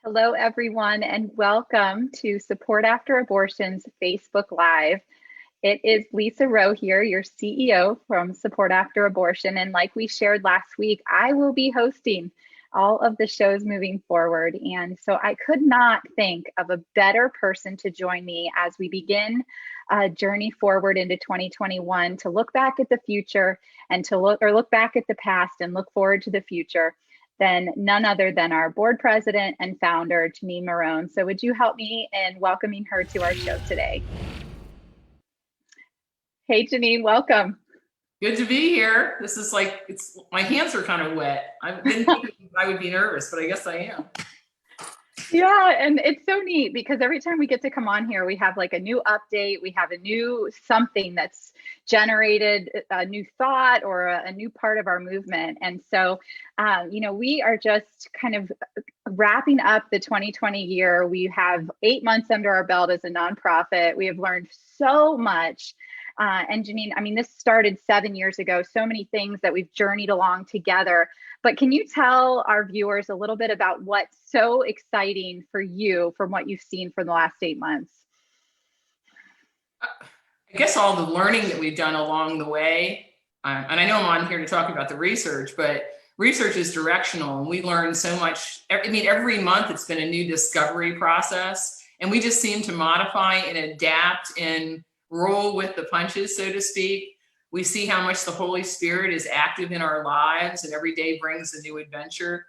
Hello, everyone, and welcome to Support After Abortion's Facebook Live. It is Lisa Rowe here, your CEO from Support After Abortion. And like we shared last week, I will be hosting all of the shows moving forward. And so I could not think of a better person to join me as we begin a journey forward into 2021 to look back at the future and to look back at the past and look forward to the future than none other than our board president and founder, Janine Marrone. So would you help me in welcoming her to our show today? Hey, Janine, welcome. Good to be here. This is my hands are kind of wet. I didn't think I would be nervous, but I guess I am. Yeah, and it's so neat because every time we get to come on here, we have like a new update. We have a new something that's generated a new thought or a new part of our movement. And so, we are just kind of wrapping up the 2020 year. We have 8 months under our belt as a nonprofit. We have learned so much. And Janine, I mean, this started 7 years ago, so many things that we've journeyed along together. But can you tell our viewers a little bit about what's so exciting for you from what you've seen for the last 8 months? I guess all the learning that we've done along the way, and I know I'm on here to talk about the research, but research is directional and we learn so much. I mean, every month it's been a new discovery process and we just seem to modify and adapt and roll with the punches, so to speak. We see how much the Holy Spirit is active in our lives and every day brings a new adventure.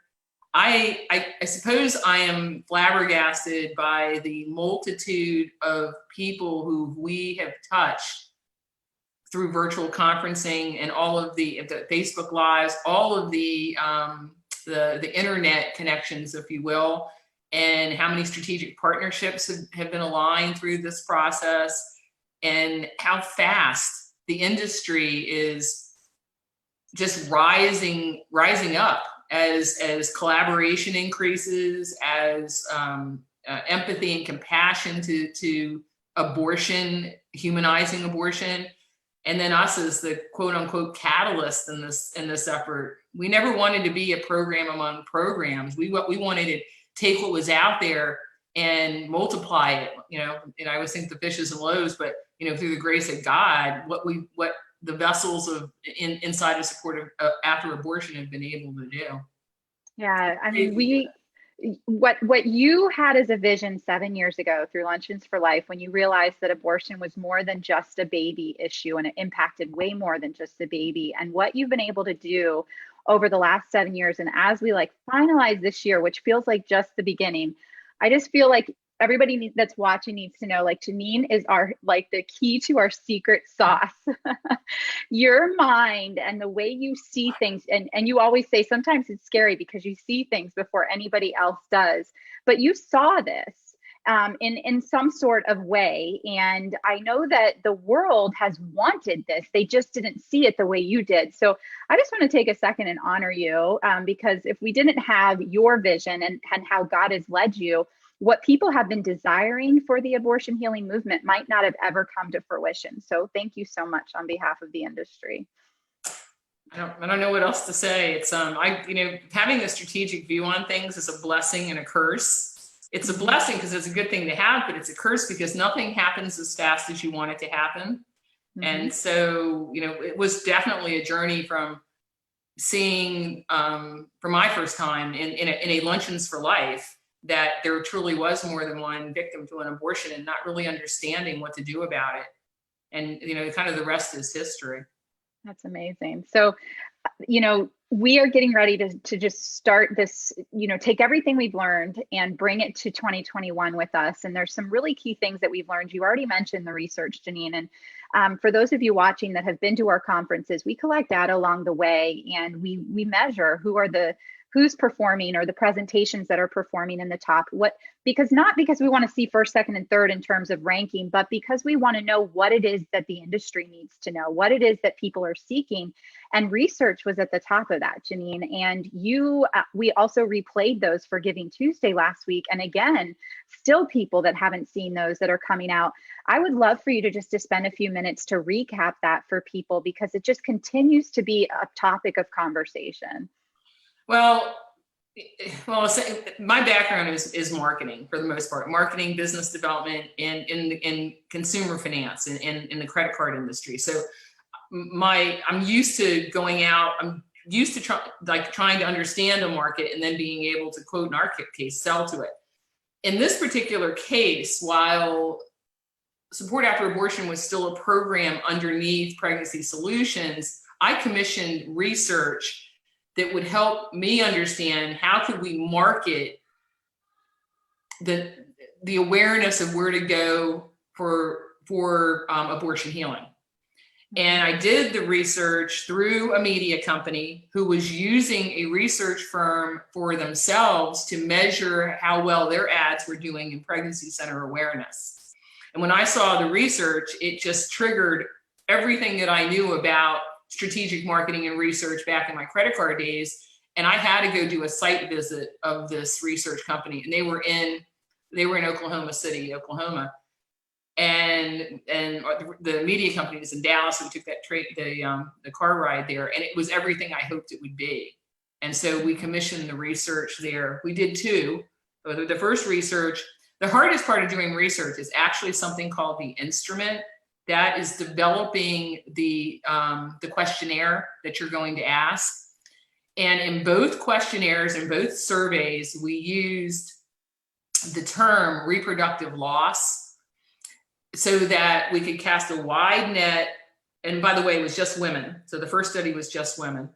I suppose I am flabbergasted by the multitude of people who we have touched through virtual conferencing and all of the Facebook Lives, all of the internet connections, if you will, and how many strategic partnerships have been aligned through this process, and how fast the industry is just rising up as collaboration increases, as empathy and compassion to abortion, humanizing abortion, and then us as the quote unquote catalyst in this effort. We never wanted to be a program among programs. We wanted to take what was out there and multiply it, and I always think the fishes and loaves, but through the grace of God, what the vessels of inside of support of after abortion have been able to do. Yeah, I mean, what you had as a vision 7 years ago through Luncheons for Life, when you realized that abortion was more than just a baby issue and it impacted way more than just the baby, and what you've been able to do over the last 7 years, and as we finalize this year, which feels like just the beginning, I just feel like everybody that's watching needs to know, Janine is the key to our secret sauce. Your mind and the way you see things, and you always say sometimes it's scary because you see things before anybody else does, but you saw this in some sort of way. And I know that the world has wanted this. They just didn't see it the way you did. So I just want to take a second and honor you because if we didn't have your vision and how God has led you, what people have been desiring for the abortion healing movement might not have ever come to fruition. So thank you so much on behalf of the industry. I don't know what else to say. It's having a strategic view on things is a blessing and a curse. It's a blessing because it's a good thing to have, but it's a curse because nothing happens as fast as you want it to happen. Mm-hmm. And so, it was definitely a journey from seeing for my first time in a Luncheons for Life that there truly was more than one victim to an abortion and not really understanding what to do about it. And, kind of the rest is history. That's amazing. So, we are getting ready to just start this, take everything we've learned and bring it to 2021 with us. And there's some really key things that we've learned. You already mentioned the research, Janine. And for those of you watching that have been to our conferences, we collect data along the way and we measure who's performing or the presentations that are performing in the top, not because we want to see first, second, and third in terms of ranking, but because we want to know what it is that the industry needs to know, what it is that people are seeking. And research was at the top of that, Janine. And we also replayed those for Giving Tuesday last week. And again, still people that haven't seen those that are coming out. I would love for you to spend a few minutes to recap that for people because it just continues to be a topic of conversation. Well, Well, my background is marketing for the most part, marketing, business development, and in consumer finance and in the credit card industry. So I'm used to going out. I'm used to trying to understand a market and then being able to, quote, in our case, sell to it. In this particular case, while support after abortion was still a program underneath Pregnancy Solutions, I commissioned research that would help me understand how could we market the awareness of where to go for abortion healing. And I did the research through a media company who was using a research firm for themselves to measure how well their ads were doing in pregnancy center awareness. And when I saw the research, it just triggered everything that I knew about strategic marketing and research back in my credit card days. And I had to go do a site visit of this research company. And they were in Oklahoma City, Oklahoma. And the media company is in Dallas. We took the car ride there, and it was everything I hoped it would be. And so we commissioned the research there. We did two. The first research, the hardest part of doing research is actually something called the instrument. That is developing the questionnaire that you're going to ask. And in both questionnaires and both surveys, we used the term reproductive loss so that we could cast a wide net. And by the way, it was just women. So the first study was just women,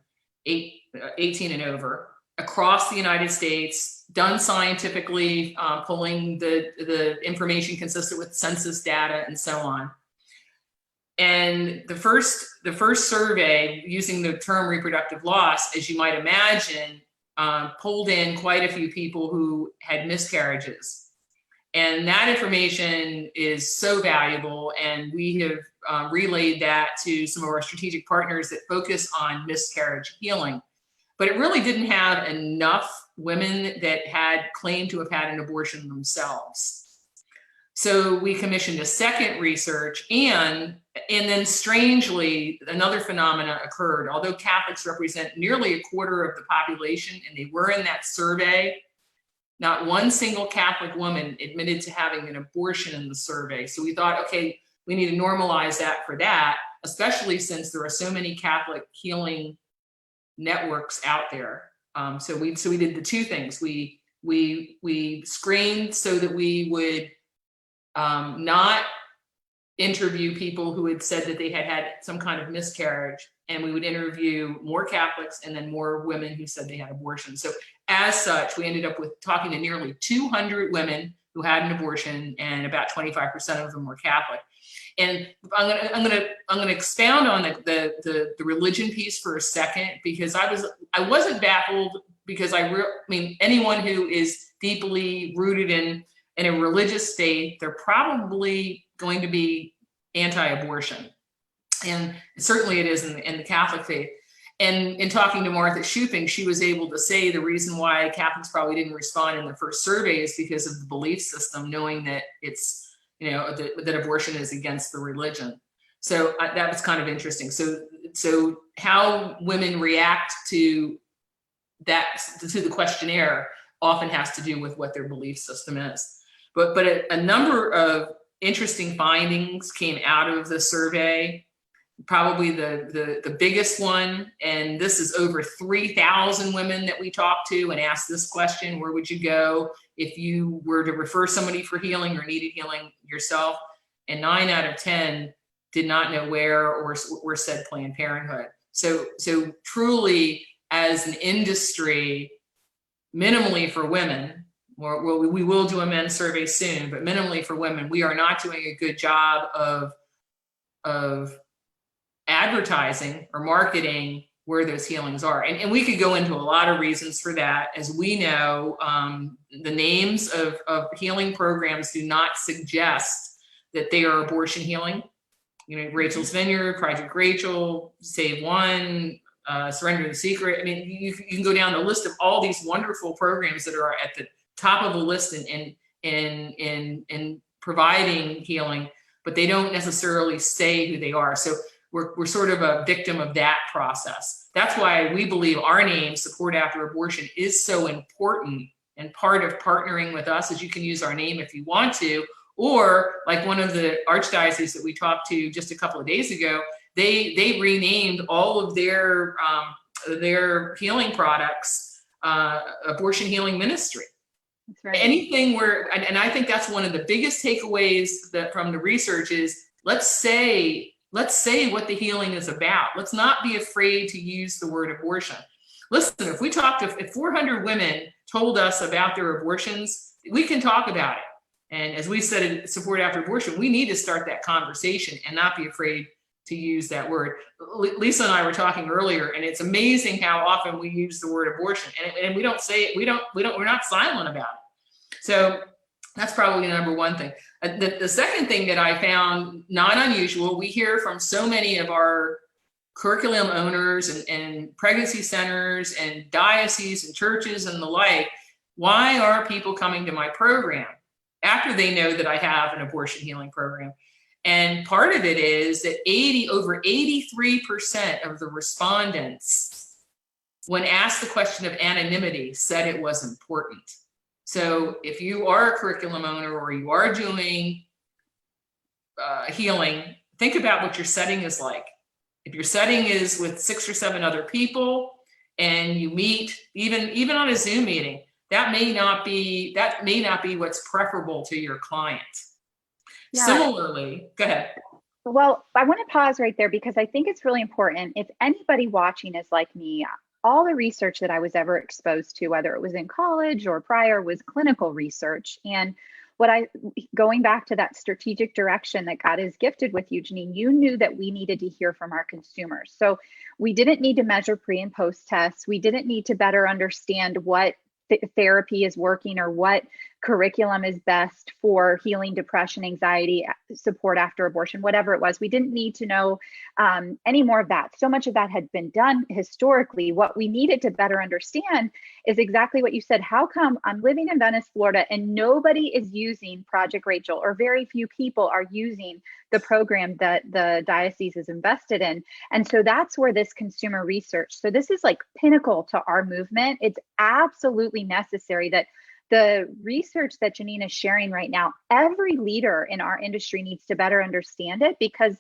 18 and over, across the United States, done scientifically, pulling the information consistent with census data and so on. And the first survey, using the term reproductive loss, as you might imagine, pulled in quite a few people who had miscarriages. And that information is so valuable, and we have relayed that to some of our strategic partners that focus on miscarriage healing. But it really didn't have enough women that had claimed to have had an abortion themselves. So we commissioned a second research, and then strangely, another phenomena occurred. Although Catholics represent nearly a quarter of the population, and they were in that survey, not one single Catholic woman admitted to having an abortion in the survey. So we thought, okay, we need to normalize that for that, especially since there are so many Catholic healing networks out there. So we did the two things. We screened so that we would not interview people who had said that they had had some kind of miscarriage, and we would interview more Catholics and then more women who said they had abortions. So as such, we ended up with talking to nearly 200 women who had an abortion, and about 25% of them were Catholic. And I'm gonna expound on the religion piece for a second, because I wasn't baffled, because I mean anyone who is deeply rooted in a religious faith, they're probably going to be anti-abortion, and certainly it is in the Catholic faith. And in talking to Martha Shuping, she was able to say the reason why Catholics probably didn't respond in the first survey is because of the belief system, knowing that it's, that abortion is against the religion. So that was kind of interesting. So how women react to that, to the questionnaire, often has to do with what their belief system is. But a number of interesting findings came out of the survey. Probably the biggest one, and this is over 3,000 women that we talked to and asked this question: where would you go if you were to refer somebody for healing or needed healing yourself? And 9 out of 10 did not know where, or said Planned Parenthood. So truly, as an industry, minimally for women, we will do a men's survey soon, but minimally for women, we are not doing a good job of advertising or marketing where those healings are. And we could go into a lot of reasons for that. As we know, the names of healing programs do not suggest that they are abortion healing. Rachel's Vineyard, Project Rachel, Save One, Surrender the Secret. I mean, you can go down the list of all these wonderful programs that are at the top of the list in providing healing, but they don't necessarily say who they are. So we're sort of a victim of that process. That's why we believe our name, Support After Abortion, is so important, and part of partnering with us is you can use our name if you want to, or like one of the archdioceses that we talked to just a couple of days ago, they renamed all of their healing products Abortion Healing Ministry. That's right. Anything where, and I think that's one of the biggest takeaways that from the research is, let's say what the healing is about. Let's not be afraid to use the word abortion. Listen, if 400 women told us about their abortions, we can talk about it. And as we said at Support After Abortion, we need to start that conversation and not be afraid to use that word. Lisa and I were talking earlier, and it's amazing how often we use the word abortion, and we don't say it. We're not silent about it. So that's probably the number one thing. The second thing that I found not unusual, we hear from so many of our curriculum owners and pregnancy centers and dioceses and churches and the like, why are people coming to my program after they know that I have an abortion healing program? And part of it is that over 83% of the respondents, when asked the question of anonymity, said it was important. So if you are a curriculum owner or you are doing healing, think about what your setting is like. If your setting is with 6 or 7 other people and you meet, even on a Zoom meeting, that may not be what's preferable to your client. Yeah. Similarly, go ahead. Well, I want to pause right there because I think it's really important. If anybody watching is like me, all the research that I was ever exposed to, whether it was in college or prior, was clinical research. And going back to that strategic direction that God has gifted with you, Janine, you knew that we needed to hear from our consumers. So we didn't need to measure pre and post tests. We didn't need to better understand what therapy is working or what curriculum is best for healing depression, anxiety, support after abortion, whatever it was. We didn't need to know any more of that. So much of that had been done historically. What we needed to better understand is exactly what you said. How come I'm living in Venice, Florida, and nobody is using Project Rachel, or very few people are using the program that the diocese is invested in? And so that's where this consumer research, so this is like pinnacle to our movement. It's absolutely necessary that the research that Janine is sharing right now, every leader in our industry needs to better understand it, because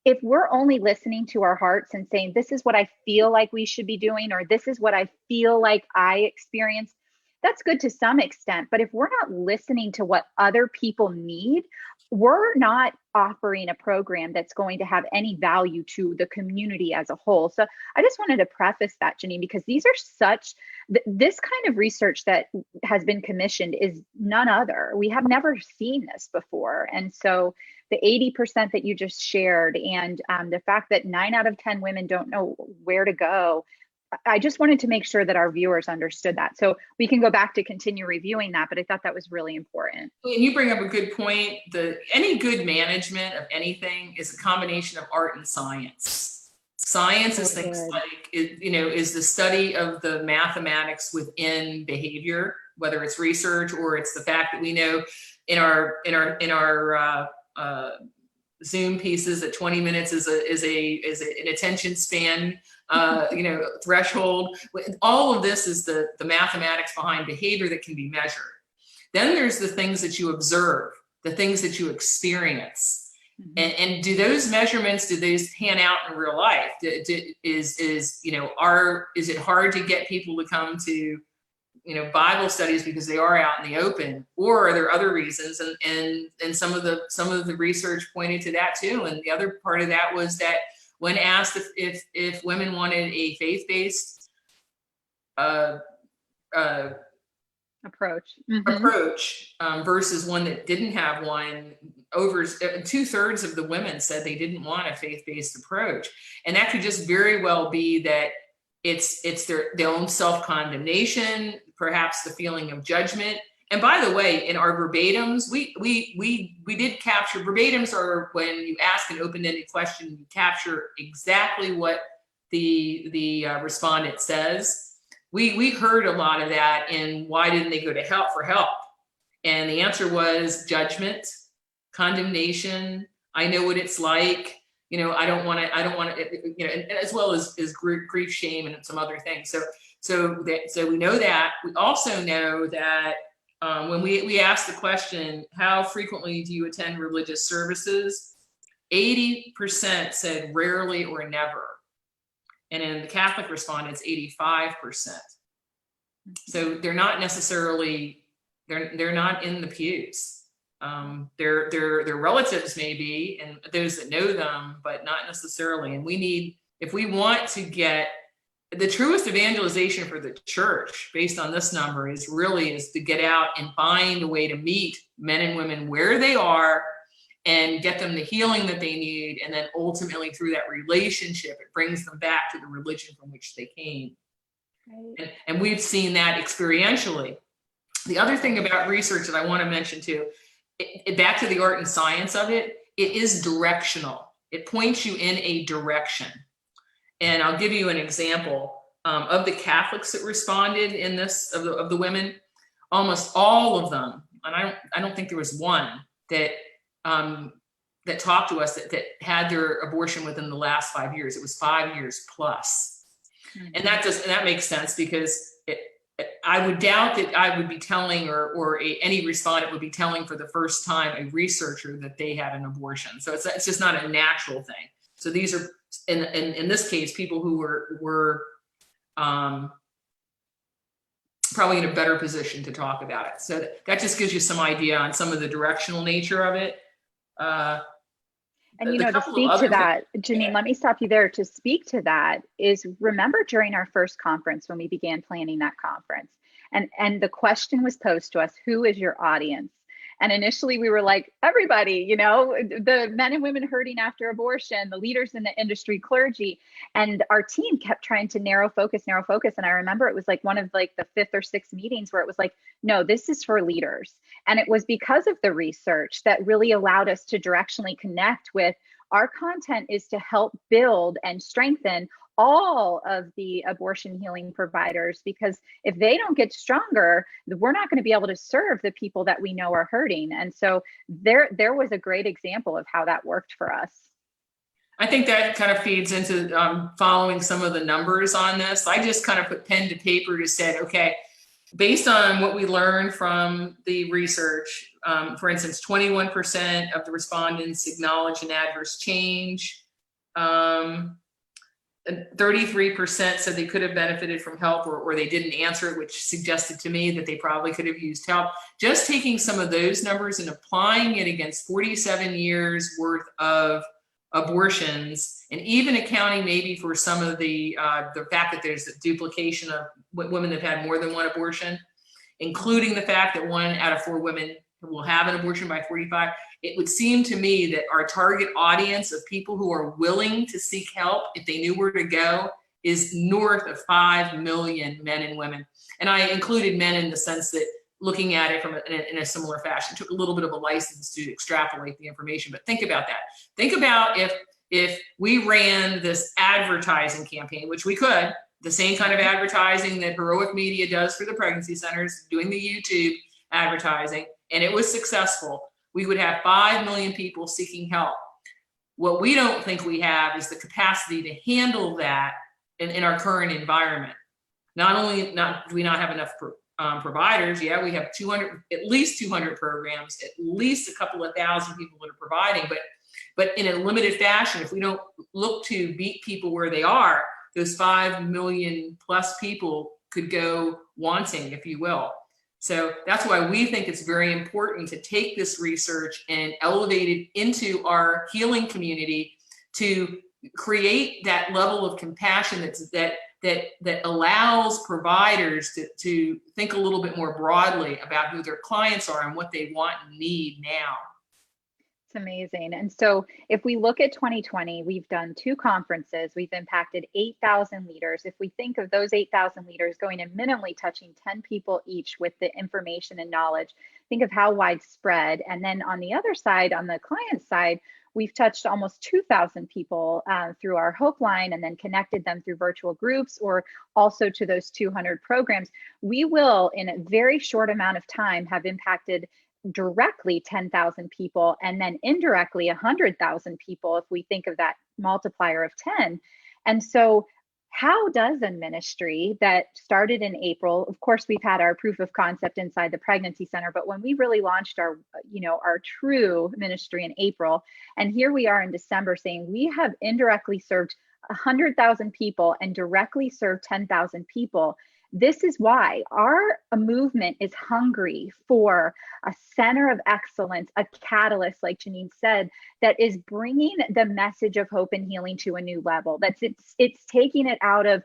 if we're only listening to our hearts and saying, this is what I feel like we should be doing, or this is what I feel like I experienced, that's good to some extent. But if we're not listening to what other people need, we're not offering a program that's going to have any value to the community as a whole. So I just wanted to preface that, Janine, because these are this kind of research that has been commissioned is none other. We have never seen this before. And so the 80% that you just shared, and the fact that 9 out of 10 women don't know where to go, I just wanted to make sure that our viewers understood that. So we can go back to continue reviewing that, but I thought that was really important. And you bring up a good point. Any good management of anything is a combination of art and science. Science is things like, is the study of the mathematics within behavior, whether it's research or it's the fact that we know in our Zoom pieces that 20 minutes is an attention span threshold. All of this is the mathematics behind behavior that can be measured. Then there's the things that you observe, the things that you experience. Mm-hmm. And do those measurements, do those pan out in real life? Is it hard to get people to come to Bible studies because they are out in the open, or are there other reasons? And some of the research pointed to that too. And the other part of that was that when asked if women wanted a faith-based approach versus one that didn't have one, over 2/3 of the women said they didn't want a faith-based approach. And that could just very well be that it's their own self-condemnation, perhaps the feeling of judgment. And by the way, in our verbatims, we did capture verbatims, are when you ask an open-ended question, you capture exactly what the respondent says. We heard a lot of that in why didn't they go to help for help? And the answer was judgment, condemnation. I know what it's like. I don't want to, and as well as grief, shame, and some other things. So we know that. We also know that when we asked the question, how frequently do you attend religious services? 80% said rarely or never. And in the Catholic respondents, 85%. So they're not necessarily, they're not in the pews. Their relatives may be, and those that know them, but not necessarily. And if we want to get the truest evangelization for the church based on this number is to get out and find a way to meet men and women where they are and get them the healing that they need. And then ultimately through that relationship, it brings them back to the religion from which they came. Right. And we've seen that experientially. The other thing about research that I want to mention too, back to the art and science of it, it is directional. It points you in a direction. And I'll give you an example of the Catholics that responded in this, of the women. Almost all of them, and I don't think there was one that talked to us that had their abortion within the last 5 years. It was 5 years plus. Mm-hmm. And that makes sense, because I would doubt that I would be telling any respondent would be telling for the first time a researcher that they had an abortion. So it's just not a natural thing. So these are, in this case, people who were probably in a better position to talk about it. So that just gives you some idea on some of the directional nature of it. And to speak to that, Janine, let me stop you there. To speak to that is, remember during our first conference when we began planning that conference, and the question was posed to us, who is your audience? And initially we were like, everybody, the men and women hurting after abortion, the leaders in the industry, clergy. And our team kept trying to narrow focus. And I remember it was like one of the fifth or sixth meetings where it was like, no, this is for leaders. And it was because of the research that really allowed us to directionally connect with, our content is to help build and strengthen all of the abortion healing providers, because if they don't get stronger, we're not going to be able to serve the people that we know are hurting. And so there was a great example of how that worked for us. I think that kind of feeds into following some of the numbers on this. I just kind of put pen to paper to say, okay, based on what we learned from the research, for instance, 21% of the respondents acknowledged an adverse change. 33% said they could have benefited from help, or they didn't answer it, which suggested to me that they probably could have used help. Just taking some of those numbers and applying it against 47 years worth of abortions, and even accounting maybe for some of the fact that there's a duplication of women that have had more than one abortion, including the fact that 1 out of 4 women will have an abortion by 45. It would seem to me that our target audience of people who are willing to seek help, if they knew where to go, is north of 5 million men and women. And I included men in the sense that looking at it in a similar fashion, took a little bit of a license to extrapolate the information. But think about that. Think about if we ran this advertising campaign, which we could, the same kind of advertising that Heroic Media does for the pregnancy centers, doing the YouTube advertising, and it was successful, we would have 5 million people seeking help. What we don't think we have is the capacity to handle that in our current environment. Not only do we not have enough providers, yeah, we have at least 200 programs, at least a couple of thousand people that are providing, but in a limited fashion, if we don't look to meet people where they are, those 5 million plus people could go wanting, if you will. So that's why we think it's very important to take this research and elevate it into our healing community to create that level of compassion that allows providers to think a little bit more broadly about who their clients are and what they want and need now. It's amazing. And so if we look at 2020, we've done 2 conferences, we've impacted 8,000 leaders. If we think of those 8,000 leaders going and minimally touching 10 people each with the information and knowledge, think of how widespread. And then on the other side, on the client side, we've touched almost 2,000 people through our Hope line, and then connected them through virtual groups, or also to those 200 programs. We will, in a very short amount of time, have impacted directly 10,000 people, and then indirectly 100,000 people if we think of that multiplier of 10. And so how does a ministry that started in April, of course, we've had our proof of concept inside the pregnancy center, but when we really launched our, our true ministry in April, and here we are in December saying we have indirectly served 100,000 people and directly served 10,000 people. This is why our movement is hungry for a center of excellence, a catalyst, like Janine said, that is bringing the message of hope and healing to a new level. It's taking it out of,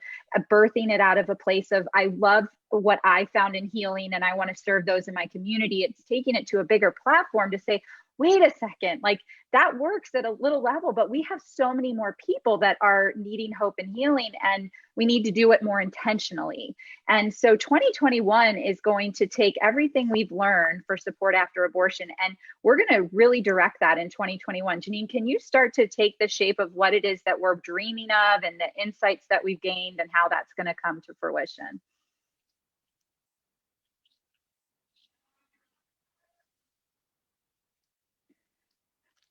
birthing it out of a place of, I love what I found in healing and I want to serve those in my community. It's taking it to a bigger platform to say, wait a second, like that works at a little level, but we have so many more people that are needing hope and healing, and we need to do it more intentionally. And so 2021 is going to take everything we've learned for support after abortion, and we're going to really direct that in 2021. Janine, can you start to take the shape of what it is that we're dreaming of and the insights that we've gained and how that's going to come to fruition?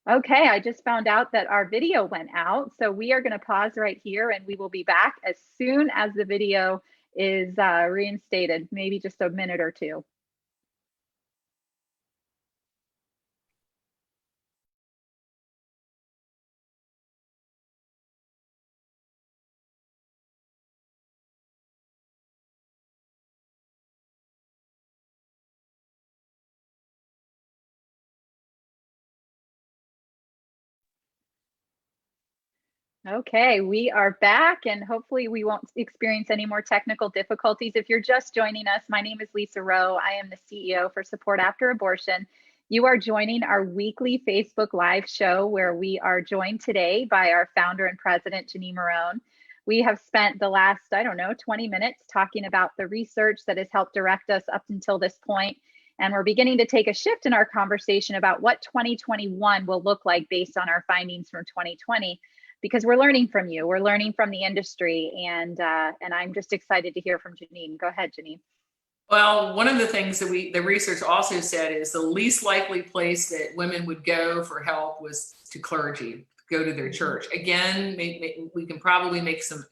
Okay, I just found out that our video went out. So we are going to pause right here and we will be back as soon as the video is reinstated, maybe just a minute or two. Okay, we are back and hopefully we won't experience any more technical difficulties. If you're just joining us, my name is Lisa Rowe. I am the CEO for Support After Abortion. You are joining our weekly Facebook Live show where we are joined today by our founder and president, Janine Marrone. We have spent the last, 20 minutes talking about the research that has helped direct us up until this point. And we're beginning to take a shift in our conversation about what 2021 will look like based on our findings from 2020. Because we're learning from you, we're learning from the industry, and I'm just excited to hear from Janine. Go ahead, Janine. Well, one of the things that the research also said is the least likely place that women would go for help was to clergy, go to their church. Again, we can probably make some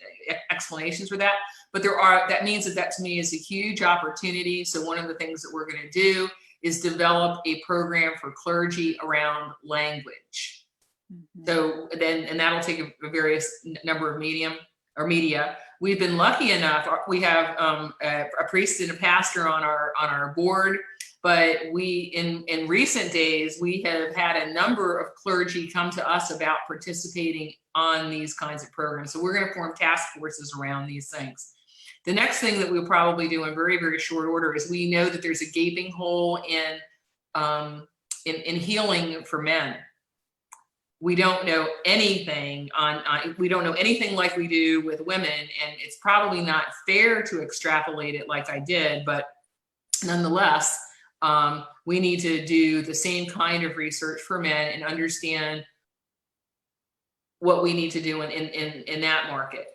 explanations for that, but that means that to me is a huge opportunity. So one of the things that we're going to do is develop a program for clergy around language. So then, and that'll take a various number of media. We've been lucky enough. We have a priest and a pastor on our board, but in recent days we have had a number of clergy come to us about participating on these kinds of programs. So we're going to form task forces around these things. The next thing that we'll probably do in very, very short order is we know that there's a gaping hole in healing for men. We don't know anything we don't know anything like we do with women, and it's probably not fair to extrapolate it like I did, but nonetheless, we need to do the same kind of research for men and understand what we need to do in that market.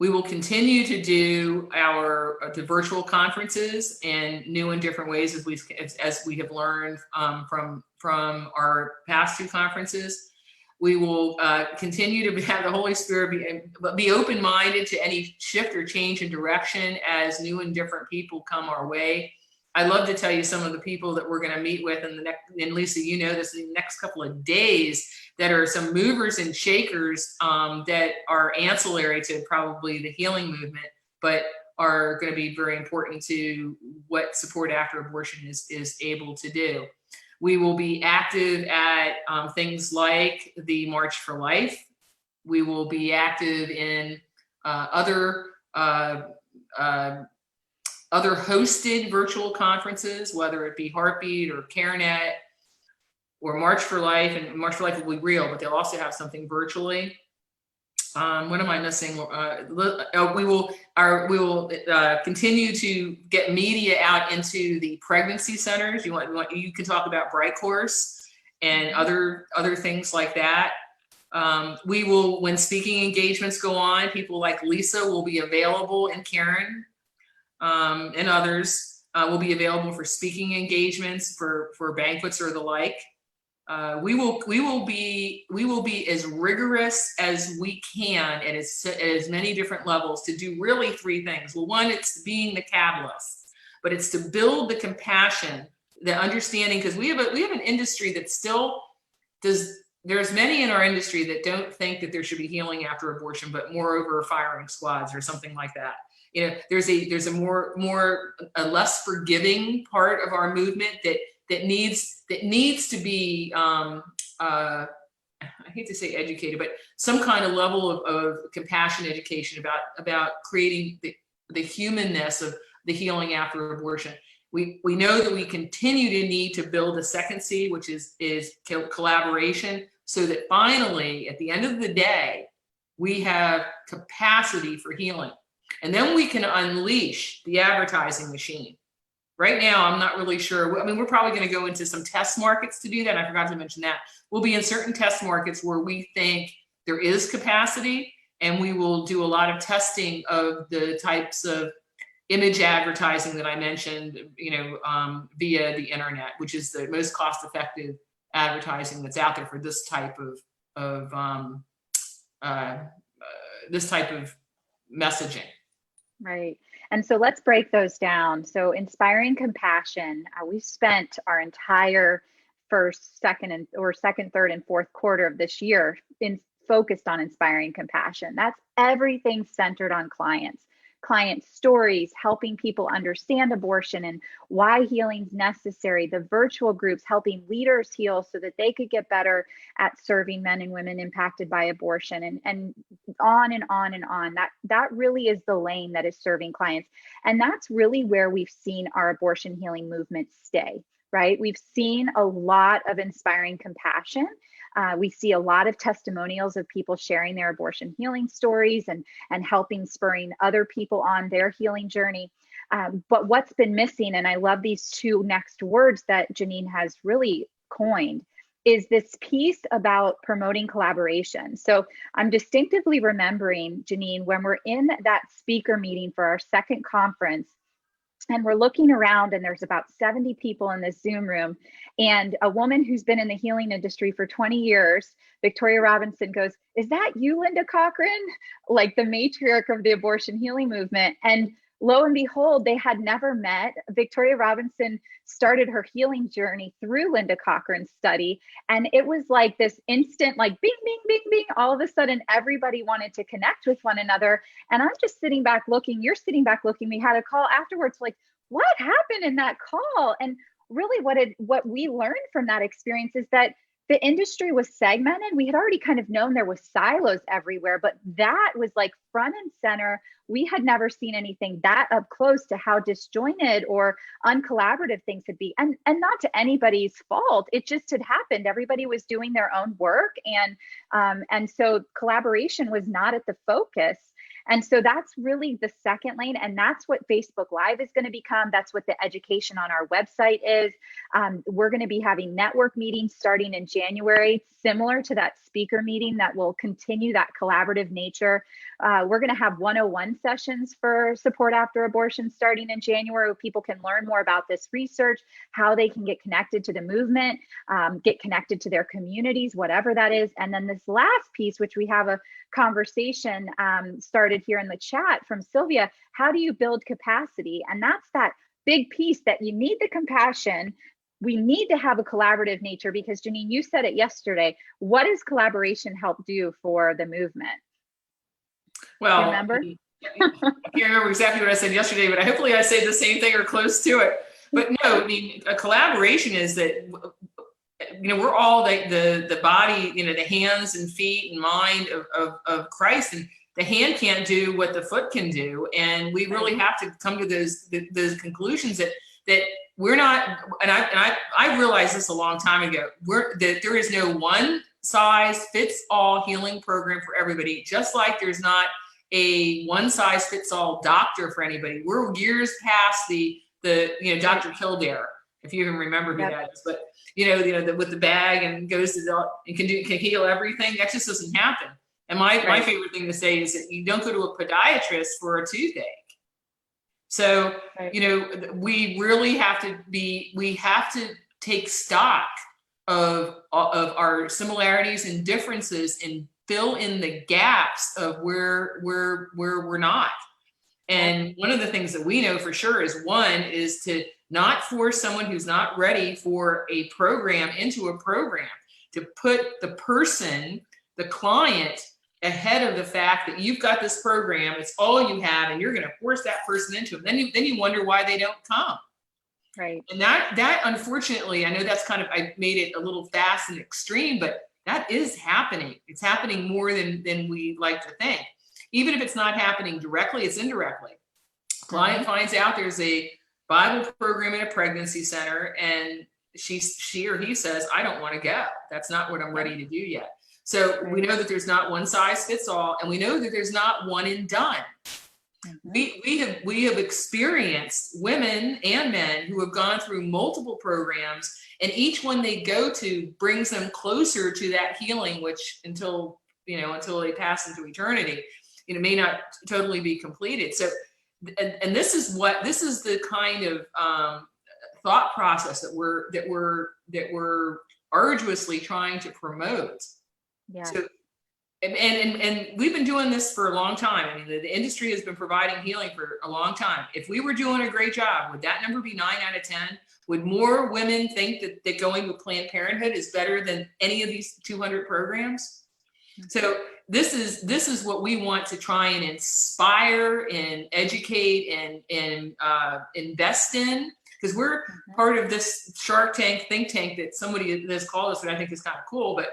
We will continue to do the virtual conferences in new and different ways as we have learned from our past two conferences. We will continue to have the Holy Spirit be open-minded to any shift or change in direction as new and different people come our way. I'd love to tell you some of the people that we're going to meet with and Lisa, you know this, in the next couple of days, that are some movers and shakers that are ancillary to probably the healing movement, but are going to be very important to what Support After Abortion is able to do. We will be active at things like the March for Life. We will be active in other hosted virtual conferences, whether it be Heartbeat or CareNet or March for Life. And March for Life will be real, but they'll also have something virtually. What am I missing? We will continue to get media out into the pregnancy centers. You can talk about Bright Course and other things like that. We will, when speaking engagements go on, people like Lisa will be available, and Karen and others. We'll be available for speaking engagements, for banquets or the like. We will be as rigorous as we can at as many different levels to do really three things. Well, one, it's being the catalyst, but it's to build the compassion, the understanding, because we have an industry that still does. There's many in our industry that don't think that there should be healing after abortion, but moreover firing squads or something like that. You know, there's a less forgiving part of our movement that needs to be I hate to say educated, but some kind of level of compassion education about creating the humanness of the healing after abortion. We know that we continue to need to build a second C, which is collaboration, so that finally, at the end of the day, we have capacity for healing. And then we can unleash the advertising machine. Right now, I'm not really sure. I mean, we're probably going to go into some test markets to do that. I forgot to mention that. We'll be in certain test markets where we think there is capacity, and we will do a lot of testing of the types of image advertising that I mentioned, via the internet, which is the most cost-effective advertising that's out there for this type of messaging. Right. And so let's break those down. So inspiring compassion, we've spent our entire second, third, and fourth quarter of this year focused on inspiring compassion. That's everything centered on client stories, helping people understand abortion and why healing's necessary, the virtual groups helping leaders heal so that they could get better at serving men and women impacted by abortion, and on and on and on. That really is the lane that is serving clients. And that's really where we've seen our abortion healing movement stay, right? We've seen a lot of inspiring compassion. We see a lot of testimonials of people sharing their abortion healing stories and helping spurring other people on their healing journey. But what's been missing, and I love these two next words that Janine has really coined, is this piece about promoting collaboration. So I'm distinctively remembering, Janine, when we're in that speaker meeting for our second conference, and we're looking around and there's about 70 people in this Zoom room, and a woman who's been in the healing industry for 20 years, Victoria Robinson, goes, "Is that you, Linda Cochran?" Like the matriarch of the abortion healing movement. And lo and behold, they had never met. Victoria Robinson started her healing journey through Linda Cochran's study. And it was like this instant, like bing, bing, bing, bing. All of a sudden, everybody wanted to connect with one another. And I'm just sitting back looking, you're sitting back looking. We had a call afterwards, like, what happened in that call? And really what we learned from that experience is that the industry was segmented. We had already kind of known there was silos everywhere, but that was like front and center. We had never seen anything that up close to how disjointed or uncollaborative things could be. And not to anybody's fault. It just had happened. Everybody was doing their own work. And so collaboration was not at the focus. And so that's really the second lane. And that's what Facebook Live is going to become. That's what the education on our website is. We're going to be having network meetings starting in January, similar to that speaker meeting that will continue that collaborative nature. We're going to have 101 sessions for support after abortion starting in January, where people can learn more about this research, how they can get connected to the movement, get connected to their communities, whatever that is. And then this last piece, which we have a conversation started here in the chat from Sylvia, how do you build capacity? And that's that big piece that you need the compassion. We need to have a collaborative nature, because Janine, you said it yesterday. What does collaboration help do for the movement? Well, do you remember? I can't remember exactly what I said yesterday, but hopefully I say the same thing or close to it. But no, I mean, a collaboration is that, we're all the body, the hands and feet and mind of Christ, and the hand can't do what the foot can do. And we really have to come to those conclusions that we're not, and I realized this a long time ago, that there is no one size fits all healing program for everybody, just like there's not a one size fits all doctor for anybody. We're years past the Dr. Kildare, if you even remember who that is, but with the bag and goes to and can heal everything. That just doesn't happen. And my favorite thing to say is that you don't go to a podiatrist for a toothache. So, Right. we really have to take stock of our similarities and differences and fill in the gaps of where we're not. And one of the things that we know for sure is to not force someone who's not ready for a program into a program, to put the person, the client, ahead of the fact that you've got this program, it's all you have, and you're going to force that person into it. Then you wonder why they don't come. Right. And that unfortunately, I know that's I made it a little fast and extreme, but that is happening. It's happening more than we like to think. Even if it's not happening directly, it's indirectly. Client finds out there's a Bible program in a pregnancy center, and she or he says, I don't want to go. That's not what I'm ready to do yet. So we know that there's not one size fits all, and we know that there's not one and done. We have experienced women and men who have gone through multiple programs, and each one they go to brings them closer to that healing, which until they pass into eternity, may not totally be completed. So, and this is the kind of thought process that we're arduously trying to promote. Yeah. So, and we've been doing this for a long time. I mean, the industry has been providing healing for a long time. If we were doing a great job, would that number be 9 out of 10? Would more women think that going with Planned Parenthood is better than any of these 200 programs? So this is what we want to try and inspire and educate and invest in, because we're part of this Shark Tank think tank that somebody has called us, that I think is kind of cool, but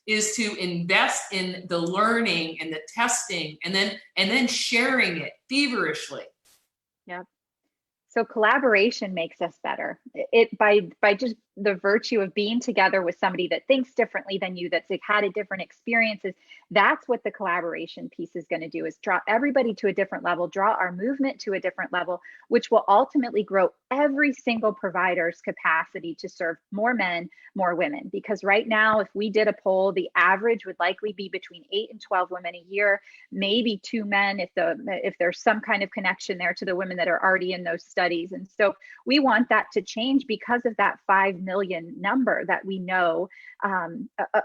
is to invest in the learning and the testing and then sharing it feverishly. Yep. So collaboration makes us better. It by just the virtue of being together with somebody that thinks differently than you, that's had a different experiences. That's what the collaboration piece is going to do, is draw everybody to a different level, draw our movement to a different level, which will ultimately grow every single provider's capacity to serve more men, more women. Because right now, if we did a poll, the average would likely be between 8 and 12 women a year, maybe 2 men if there's some kind of connection there to the women that are already in those studies. And so we want that to change because of that 5 million number that we know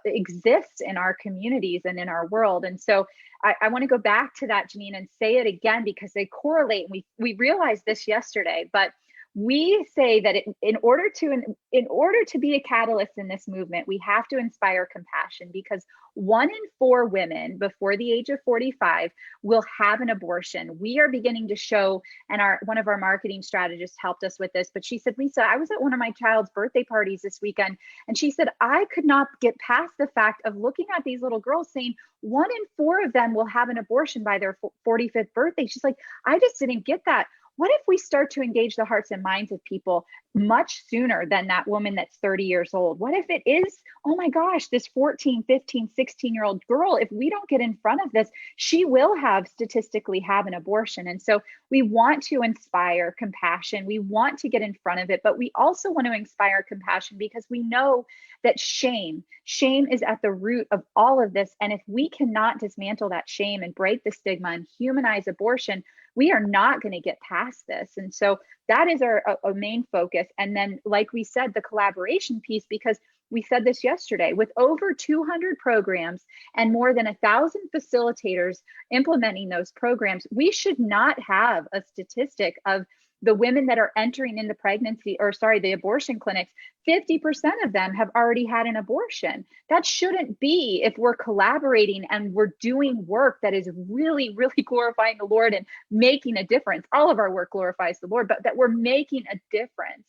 exists in our communities and in our world. And so I want to go back to that, Janine, and say it again, because they correlate. We realized this yesterday, but we say that in order to be a catalyst in this movement, we have to inspire compassion, because 1 in 4 women before the age of 45 will have an abortion. We are beginning to show, and one of our marketing strategists helped us with this, but she said, Lisa, I was at one of my child's birthday parties this weekend, and she said, I could not get past the fact of looking at these little girls saying 1 in 4 of them will have an abortion by their 45th birthday. She's like, I just didn't get that. What if we start to engage the hearts and minds of people much sooner than that woman that's 30 years old? What if it is, oh my gosh, this 14, 15, 16-year-old girl, if we don't get in front of this, she will statistically have an abortion. And so we want to inspire compassion. We want to get in front of it, but we also want to inspire compassion because we know that shame is at the root of all of this. And if we cannot dismantle that shame and break the stigma and humanize abortion, we are not going to get past this. And so that is our main focus. And then, like we said, the collaboration piece, because we said this yesterday, with over 200 programs and more than 1,000 facilitators implementing those programs, we should not have a statistic of the women that are entering in the abortion clinics, 50% of them have already had an abortion. That shouldn't be, if we're collaborating and we're doing work that is really, really glorifying the Lord and making a difference. All of our work glorifies the Lord, but that we're making a difference.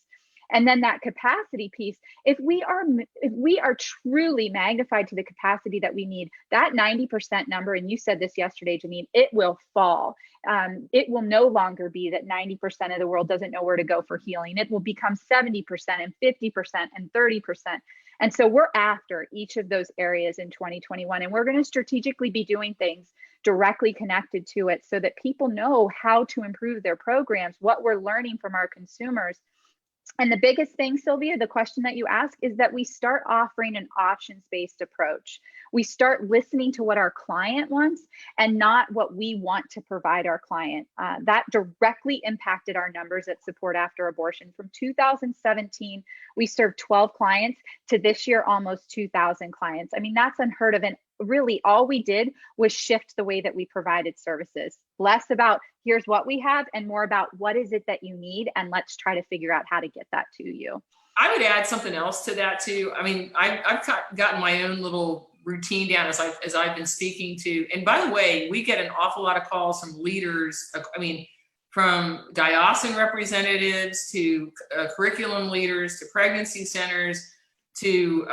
And then that capacity piece, if we are truly magnified to the capacity that we need, that 90% number, and you said this yesterday, Janine, it will fall. It will no longer be that 90% of the world doesn't know where to go for healing. It will become 70% and 50% and 30%. And so we're after each of those areas in 2021, and we're going to strategically be doing things directly connected to it so that people know how to improve their programs, what we're learning from our consumers. And the biggest thing, Sylvia, the question that you ask is that we start offering an options-based approach. We start listening to what our client wants and not what we want to provide our client. That directly impacted our numbers at Support After Abortion. From 2017, we served 12 clients to this year, almost 2,000 clients. I mean, that's unheard of. And really all we did was shift the way that we provided services. Less about here's what we have and more about what is it that you need, and let's try to figure out how to get that to you. I would add something else to that too. I mean, I've gotten my own little routine down as I've been speaking to, and by the way, we get an awful lot of calls from leaders. I mean, from diocesan representatives to curriculum leaders to pregnancy centers to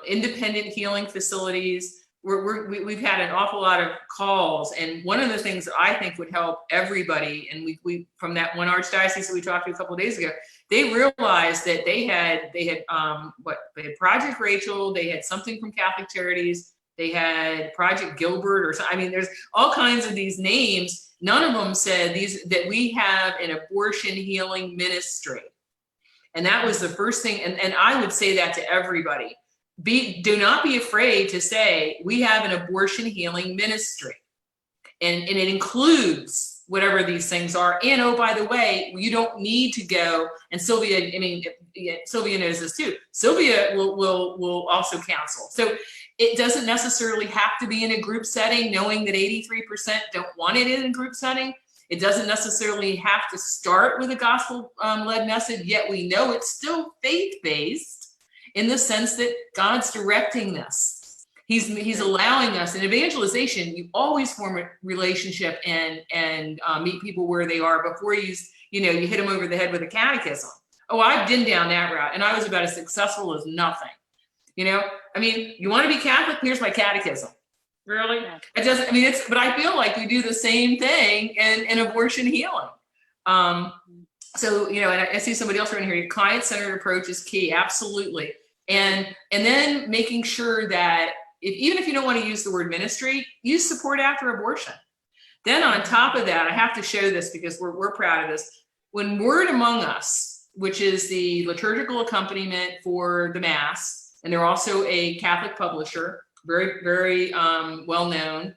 independent healing facilities. We've had an awful lot of calls, and one of the things that I think would help everybody, and we from that one archdiocese that we talked to a couple of days ago, they realized that they had Project Rachel, they had something from Catholic Charities, they had Project Gilbert, or something. I mean, there's all kinds of these names. None of them said that we have an abortion healing ministry, and that was the first thing. And I would say that to everybody. Do not be afraid to say we have an abortion healing ministry, and it includes whatever these things are. And oh, by the way, you don't need to go. And Sylvia, I mean, Sylvia knows this too. Sylvia will also counsel. So it doesn't necessarily have to be in a group setting, knowing that 83% don't want it in a group setting. It doesn't necessarily have to start with a gospel-led message, yet we know it's still faith-based, in the sense that God's directing this. He's allowing us. In evangelization, you always form a relationship and meet people where they are before you hit them over the head with a catechism. Oh, I've been down that route, and I was about as successful as nothing. I mean, you want to be Catholic? Here's my catechism. Really? Yeah. It doesn't. I mean, but I feel like we do the same thing in abortion healing. So, and I see somebody else right here. Your client-centered approach is key. Absolutely. And then making sure that even if you don't want to use the word ministry, use Support After Abortion. Then on top of that, I have to show this because we're proud of this. When Word Among Us, which is the liturgical accompaniment for the Mass, and they're also a Catholic publisher, very, very well known.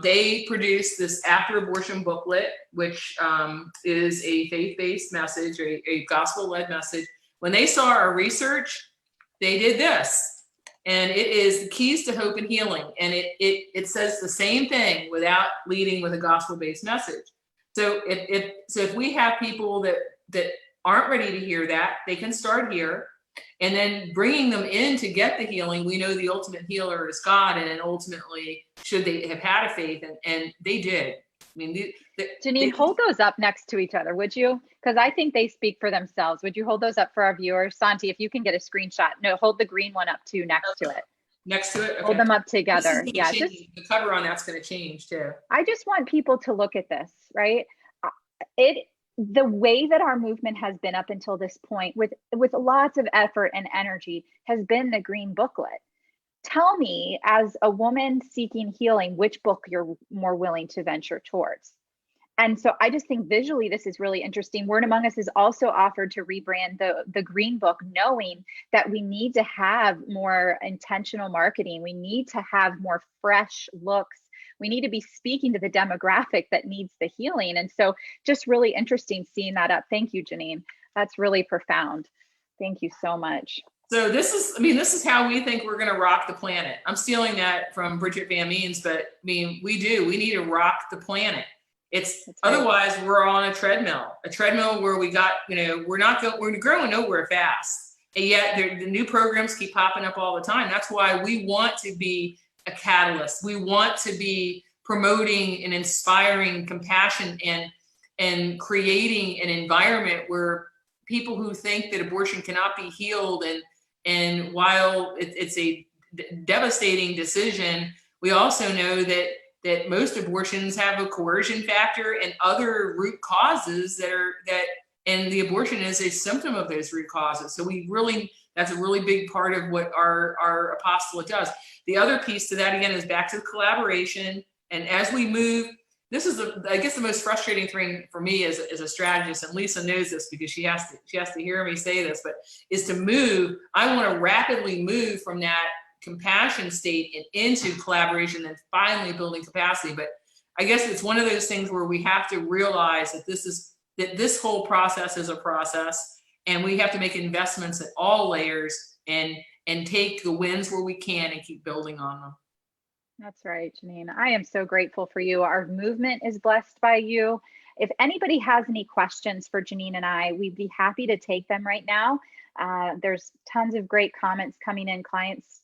They produced this after abortion booklet, which is a faith-based message, a gospel-led message. When they saw our research, they did this, and it is the keys to hope and healing. And it says the same thing without leading with a gospel-based message. So if we have people that aren't ready to hear that, they can start here. And then bringing them in to get the healing, we know the ultimate healer is God, and then ultimately, should they have had a faith, and they did. I mean, Janine, hold those up next to each other, would you? Because I think they speak for themselves. Would you hold those up for our viewers? Santi, if you can get a screenshot. No, hold the green one up too next to it. Next to it? Okay. Hold them up together. Yeah, the cover on that's going to change too. I just want people to look at this, right? The way that our movement has been up until this point with lots of effort and energy has been the green booklet. Tell me, as a woman seeking healing, which book you're more willing to venture towards. And so I just think visually this is really interesting. Word Among Us is also offered to rebrand the green book, knowing that we need to have more intentional marketing. We need to have more fresh looks. We need to be speaking to the demographic that needs the healing. And so just really interesting seeing that up. Thank you, Janine. That's really profound. Thank you so much. So this is how we think we're going to rock the planet. I'm stealing that from Bridget Van Means, but I mean, we need to rock the planet. It's otherwise we're on a treadmill where we got, we're growing nowhere fast. And yet the new programs keep popping up all the time. That's why we want to be a catalyst. We want to be promoting and inspiring compassion and creating an environment where people who think that abortion cannot be healed, and while it's a devastating decision, we also know that most abortions have a coercion factor and other root causes and the abortion is a symptom of those root causes. So that's a really big part of what our apostolate does. The other piece to that, again, is back to the collaboration. And as we move, this is I guess the most frustrating thing for me as a strategist, and Lisa knows this because she has to hear me say this, but is to move. I want to rapidly move from that compassion state and into collaboration and finally building capacity. But I guess it's one of those things where we have to realize that this whole process is a process, and we have to make investments at all layers and take the wins where we can and keep building on them. That's right, Janine. I am so grateful for you. Our movement is blessed by you. If anybody has any questions for Janine and I, we'd be happy to take them right now. There's tons of great comments coming in, clients.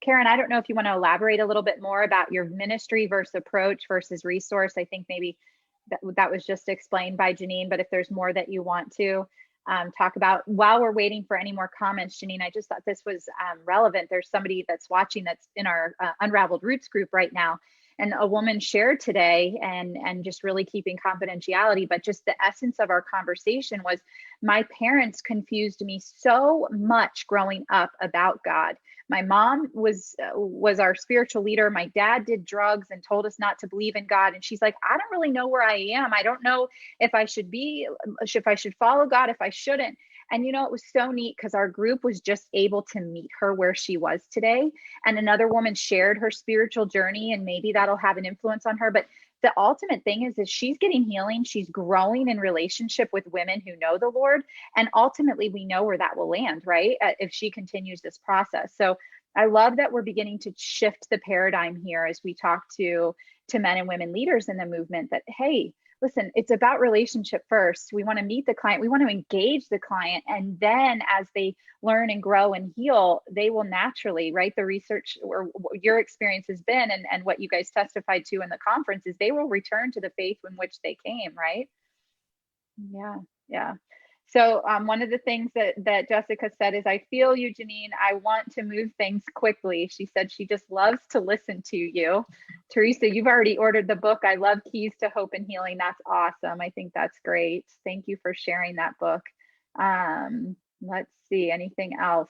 Karen, I don't know if you want to elaborate a little bit more about your ministry versus approach versus resource. I think maybe that was just explained by Janine, but if there's more that you want to talk about while we're waiting for any more comments, Janine, I just thought this was relevant. There's somebody that's watching that's in our Unraveled Roots group right now. And a woman shared today and just really keeping confidentiality, but just the essence of our conversation was, my parents confused me so much growing up about God. My mom was our spiritual leader. My dad did drugs and told us not to believe in God. And she's like, I don't really know where I am. I don't know if I should follow God, if I shouldn't. And, you know, it was so neat because our group was just able to meet her where she was today. And another woman shared her spiritual journey, and maybe that'll have an influence on her. But the ultimate thing is she's getting healing. She's growing in relationship with women who know the Lord. And ultimately, we know where that will land, right? If she continues this process. So I love that we're beginning to shift the paradigm here as we talk to men and women leaders in the movement that, hey, listen, it's about relationship first. We want to meet the client. We want to engage the client. And then as they learn and grow and heal, they will naturally, right? The research or your experience has been, and what you guys testified to in the conference is they will return to the faith in which they came, right? Yeah. So one of the things that Jessica said is, I feel you, Janine. I want to move things quickly. She said she just loves to listen to you. Teresa, you've already ordered the book. I love Keys to Hope and Healing. That's awesome. I think that's great. Thank you for sharing that book. Let's see, anything else?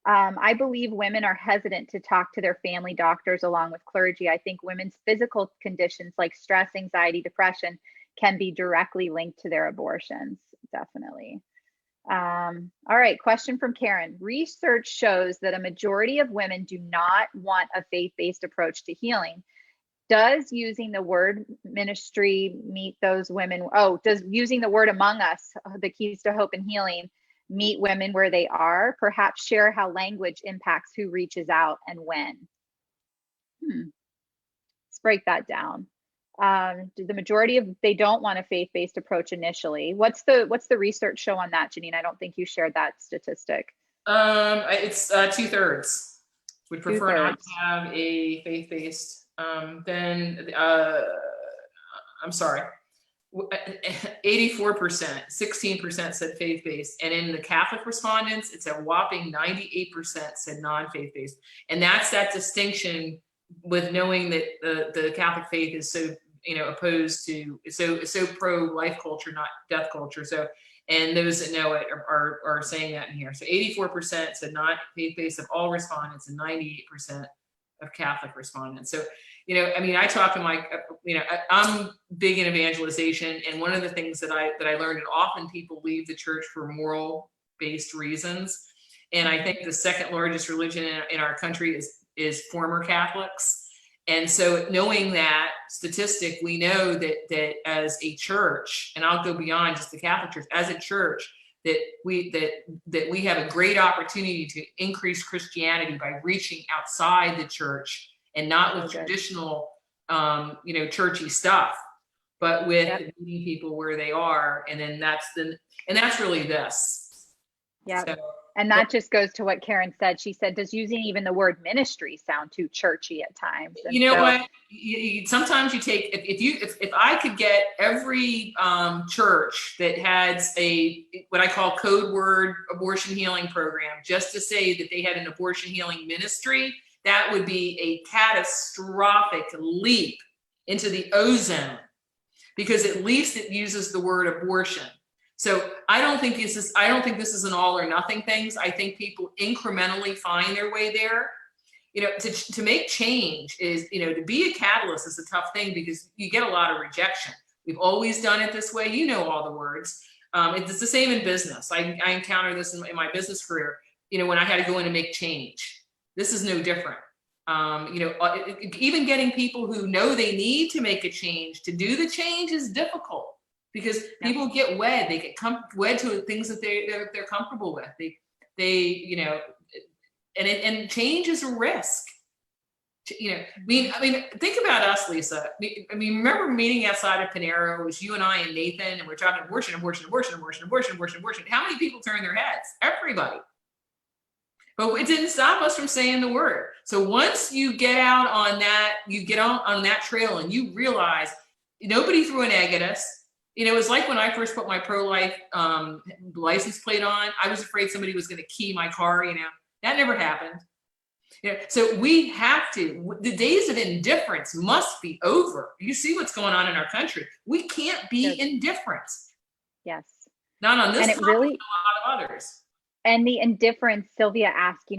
I believe women are hesitant to talk to their family doctors along with clergy. I think women's physical conditions like stress, anxiety, depression can be directly linked to their abortions. Definitely. All right, question from Karen. Research shows that a majority of women do not want a faith-based approach to healing. Does using the word ministry meet those women? Does using the word Among Us, the Keys to Hope and Healing, meet women where they are? Perhaps share how language impacts who reaches out and when. Let's break that down. The majority of they don't want a faith-based approach initially. What's the research show on that, Janine? I don't think you shared that statistic. It's 2/3 would prefer not to have a faith-based. Then I'm sorry, 84%, 16% said faith-based, and in the Catholic respondents, it's a whopping 98% said non-faith-based, and that's that distinction with knowing that the Catholic faith is so opposed to so pro-life culture, not death culture. So, and those that know it are saying that in here. So 84% said not faith-based of all respondents, and 98% of Catholic respondents. So, I talk to my, I'm big in evangelization, and one of the things that I learned, and often people leave the church for moral-based reasons, and I think the second largest religion in our country is former Catholics. And so knowing that statistic, we know that as a church, and I'll go beyond just the Catholic Church, as a church, that we have a great opportunity to increase Christianity by reaching outside the church, and not with traditional, churchy stuff, but with meeting people where they are. And then that's really this. Yeah. So, and that just goes to what Karen said. She said, does using even the word ministry sound too churchy at times? And what? Sometimes you take, if I could get every church that has what I call code word abortion healing program, just to say that they had an abortion healing ministry, that would be a catastrophic leap into the ozone, because at least it uses the word abortion. So I don't think this is an all or nothing thing. I think people incrementally find their way there. to make change is, to be a catalyst is a tough thing because you get a lot of rejection. We've always done it this way. All the words. It's the same in business. I encountered this in my business career, when I had to go in and make change. This is no different. Even getting people who know they need to make a change to do the change is difficult because people get wed. They get wed to things that they're comfortable with. And change is a risk. Think about us, Lisa. Remember meeting outside of Panera? It was you and I and Nathan, and we're talking abortion. How many people turned their heads? Everybody. But it didn't stop us from saying the word. So once you get out on that, you get on that trail and you realize nobody threw an egg at us. It was like when I first put my pro-life license plate on, I was afraid somebody was going to key my car, That never happened. So we have to, the days of indifference must be over. You see what's going on in our country. We can't be indifferent. Yes. Not on this topic, a lot of others. And the indifference, Sylvia asked,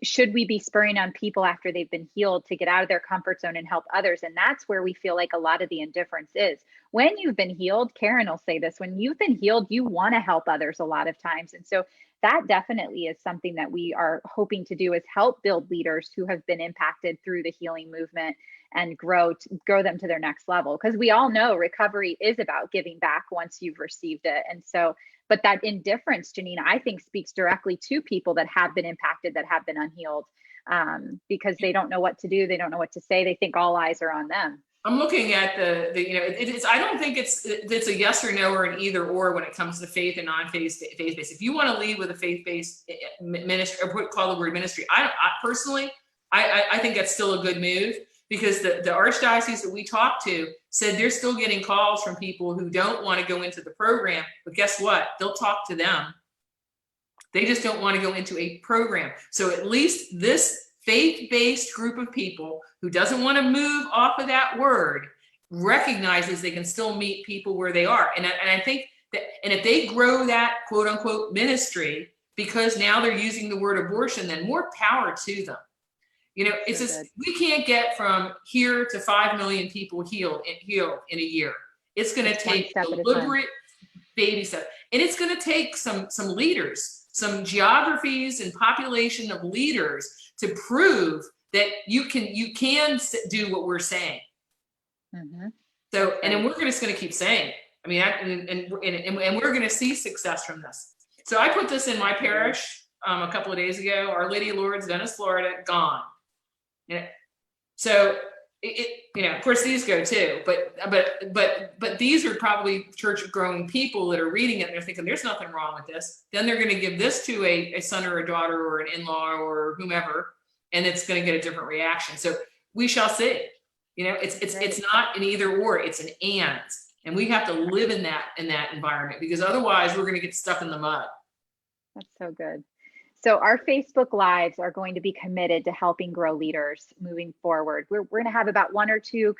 should we be spurring on people after they've been healed to get out of their comfort zone and help others? And that's where we feel like a lot of the indifference is. When you've been healed, Karen will say this, when you've been healed, you want to help others a lot of times. And so that definitely is something that we are hoping to do, is help build leaders who have been impacted through the healing movement and grow them to their next level. Because we all know recovery is about giving back once you've received it. And so, but that indifference, Janine, I think speaks directly to people that have been impacted, that have been unhealed, because they don't know what to do. They don't know what to say. They think all eyes are on them. I'm looking at I don't think it's a yes or no or an either or when it comes to faith and non-faith based. If you want to lead with a faith-based ministry, or call the word ministry, I personally think that's still a good move, because the archdiocese that we talked to said they're still getting calls from people who don't want to go into the program, but guess what? They'll talk to them. They just don't want to go into a program. So at least this faith-based group of people who doesn't want to move off of that word recognizes they can still meet people where they are. And I think that, and if they grow that quote unquote ministry, because now they're using the word abortion, then more power to them. It's just, we can't get from here to 5 million people healed in a year. It's going to take deliberate baby steps, and it's going to take some leaders, some geographies and population of leaders to prove that you can do what we're saying. Mm-hmm. So, and then we're just going to keep saying, and we're going to see success from this. So I put this in my parish a couple of days ago. Our Lady of Lourdes, Venice, Florida, gone. So of course these go too, but these are probably church growing people that are reading it and they're thinking there's nothing wrong with this. Then they're going to give this to a son or a daughter or an in-law or whomever, and it's going to get a different reaction. So we shall see. It's not an either or, it's an and we have to live in that environment, because otherwise we're going to get stuck in the mud. That's so good. So our Facebook Lives are going to be committed to helping grow leaders moving forward. We're going to have about 1 or 2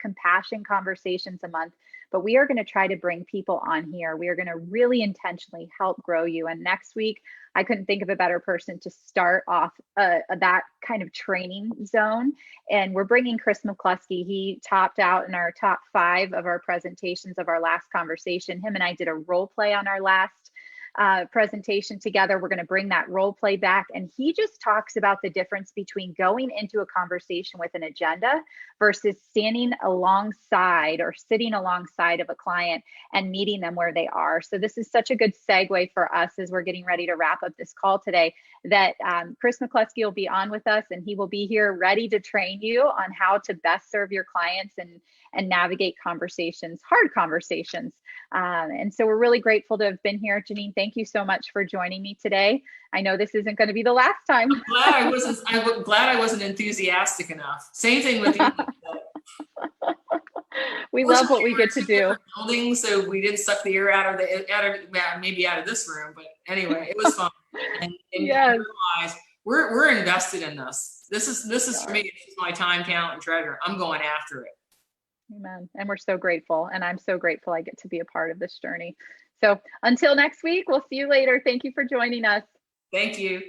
compassion conversations a month, but we are going to try to bring people on here. We are going to really intentionally help grow you. And next week, I couldn't think of a better person to start off that kind of training zone. And we're bringing Chris McCluskey. He topped out in our top 5 of our presentations of our last conversation. Him and I did a role play on our last presentation together. We're going to bring that role play back. And he just talks about the difference between going into a conversation with an agenda versus standing alongside or sitting alongside of a client and meeting them where they are. So this is such a good segue for us as we're getting ready to wrap up this call today, that Chris McCluskey will be on with us, and he will be here ready to train you on how to best serve your clients and navigate conversations, hard conversations. And so we're really grateful to have been here. Janine, thank you so much for joining me today. I know this isn't going to be the last time. I'm glad I wasn't enthusiastic enough. Same thing with you. We love what we get to do. Building, so we didn't suck the air out of this room. But anyway, it was fun. And yes. We're invested in this. This is for me. This is my time, talent, and treasure. I'm going after it. Amen. And we're so grateful. And I'm so grateful I get to be a part of this journey. So until next week, we'll see you later. Thank you for joining us. Thank you.